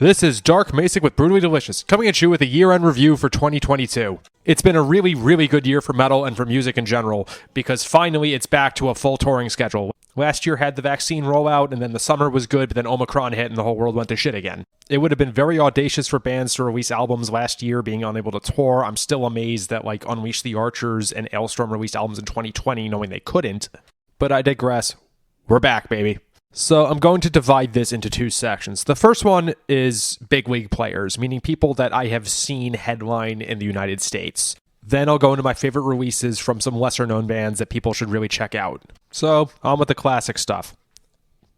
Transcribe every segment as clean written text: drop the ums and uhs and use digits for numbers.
This is Dark Macek with Brutally Delicious, coming at you with a year-end review for 2022. It's been a really, really good year for metal and for music in general, because finally it's back to a full touring schedule. Last year had the vaccine rollout, and then the summer was good, but then Omicron hit and the whole world went to shit again. It would have been very audacious for bands to release albums last year, being unable to tour. I'm still amazed that Unleash the Archers and Ailstorm released albums in 2020, knowing they couldn't. But I digress. We're back, baby. So I'm going to divide this into two sections. The first one is big league players, meaning people that I have seen headline in the United States. Then I'll go into my favorite releases from some lesser known bands that people should really check out. So on with the classic stuff.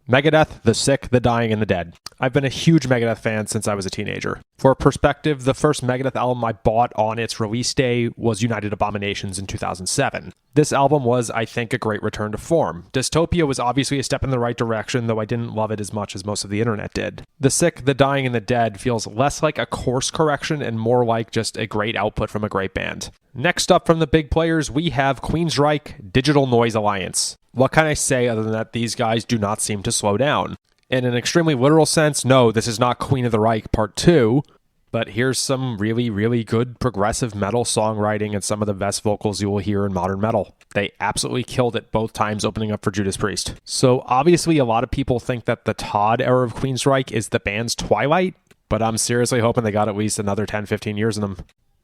Megadeth, The Sick, The Dying, and The Dead. I've been a huge Megadeth fan since I was a teenager. For perspective, the first Megadeth album I bought on its release day was United Abominations in 2007. This album was, I think, a great return to form. Dystopia was obviously a step in the right direction, though I didn't love it as much as most of the internet did. The Sick, The Dying, and The Dead feels less like a course correction and more like just a great output from a great band. Next up from the big players, we have Queensryche, Digital Noise Alliance. What can I say other than that these guys do not seem to slow down? In an extremely literal sense, no, this is not Queen of the Reich Part 2, but here's some really, really good progressive metal songwriting and some of the best vocals you will hear in modern metal. They absolutely killed it both times opening up for Judas Priest. So obviously a lot of people think that the Todd era of Queensryche is the band's twilight, but I'm seriously hoping they got at least another 10-15 years in them.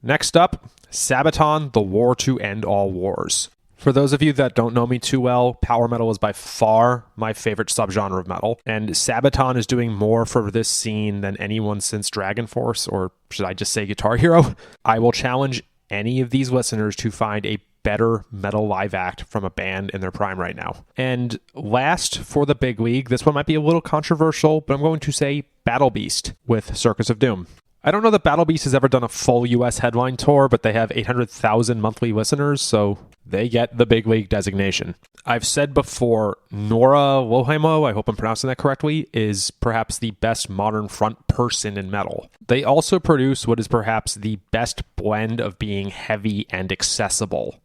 Next up, Sabaton, The War to End All Wars. For those of you that don't know me too well, power metal is by far my favorite subgenre of metal, and Sabaton is doing more for this scene than anyone since Dragon Force, or should I just say Guitar Hero? I will challenge any of these listeners to find a better metal live act from a band in their prime right now. And last for the big league, this one might be a little controversial, but I'm going to say Battle Beast with Circus of Doom. I don't know that Battle Beast has ever done a full US headline tour, but they have 800,000 monthly listeners, so they get the big league designation. I've said before, Nora Lohamo, I hope I'm pronouncing that correctly, is perhaps the best modern front person in metal. They also produce what is perhaps the best blend of being heavy and accessible.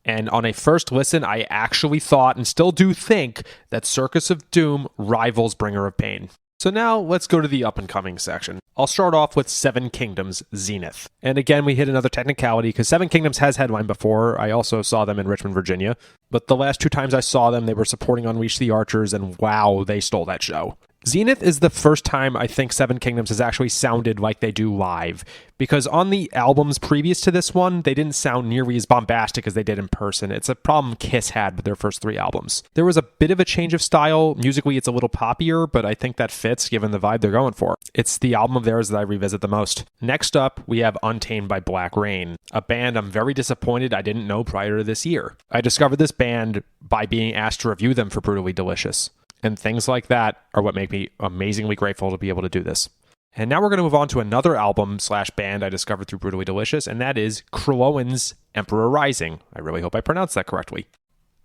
And on a first listen, I actually thought, and still do think, that Circus of Doom rivals Bringer of Pain. So now let's go to the up-and-coming section. I'll start off with Seven Kingdoms, Zenith. And again, we hit another technicality because Seven Kingdoms has headlined before. I also saw them in Richmond, Virginia. But the last two times I saw them, they were supporting Unleash the Archers, and wow, they stole that show. Zenith is the first time I think Seven Kingdoms has actually sounded like they do live, because on the albums previous to this one, they didn't sound nearly as bombastic as they did in person. It's a problem Kiss had with their first three albums. There was a bit of a change of style. Musically, it's a little poppier, but I think that fits given the vibe they're going for. It's the album of theirs that I revisit the most. Next up, we have Untamed by Black Rain, a band I'm very disappointed I didn't know prior to this year. I discovered this band by being asked to review them for Brutally Delicious. And things like that are what make me amazingly grateful to be able to do this. And now we're going to move on to another album/band I discovered through Brutally Delicious, and that is Krilloan's Emperor Rising. I really hope I pronounced that correctly.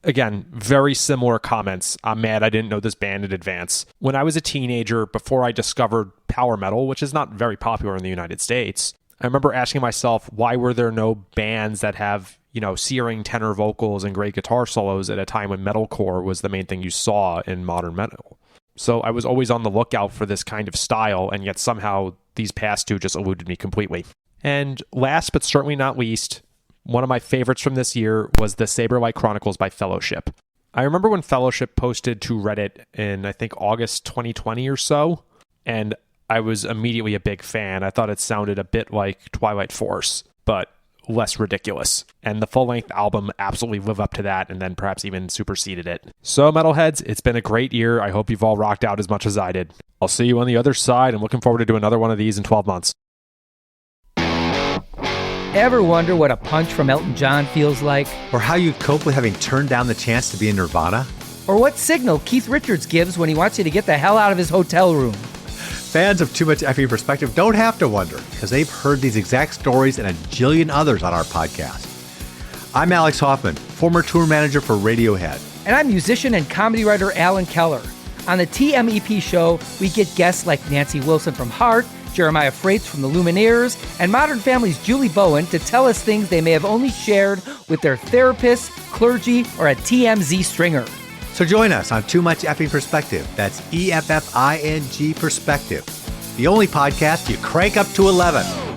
Again, very similar comments. I'm mad I didn't know this band in advance. When I was a teenager, before I discovered power metal, which is not very popular in the United States, I remember asking myself, why were there no bands that have searing tenor vocals and great guitar solos at a time when metalcore was the main thing you saw in modern metal? So I was always on the lookout for this kind of style, and yet somehow these past two just eluded me completely. And last but certainly not least, one of my favorites from this year was the Sabrelight Chronicles by Fellowship. I remember when Fellowship posted to Reddit in, I think, August 2020 or so, and I was immediately a big fan. I thought it sounded a bit like Twilight Force, but less ridiculous. And the full-length album absolutely lived up to that and then perhaps even superseded it. So, metalheads, it's been a great year. I hope you've all rocked out as much as I did. I'll see you on the other side. I'm looking forward to doing another one of these in 12 months. Ever wonder what a punch from Elton John feels like? Or how you'd cope with having turned down the chance to be in Nirvana? Or what signal Keith Richards gives when he wants you to get the hell out of his hotel room? Fans of Too Much Effing Perspective don't have to wonder, because they've heard these exact stories and a jillion others on our podcast. I'm Alex Hoffman, former tour manager for Radiohead. And I'm musician and comedy writer Alan Keller. On the TMEP show, we get guests like Nancy Wilson from Heart, Jeremiah Freites from the Lumineers, and Modern Family's Julie Bowen to tell us things they may have only shared with their therapist, clergy, or a TMZ stringer. So join us on Too Much Effing Perspective. That's EFFING Perspective. the only podcast you crank up to 11.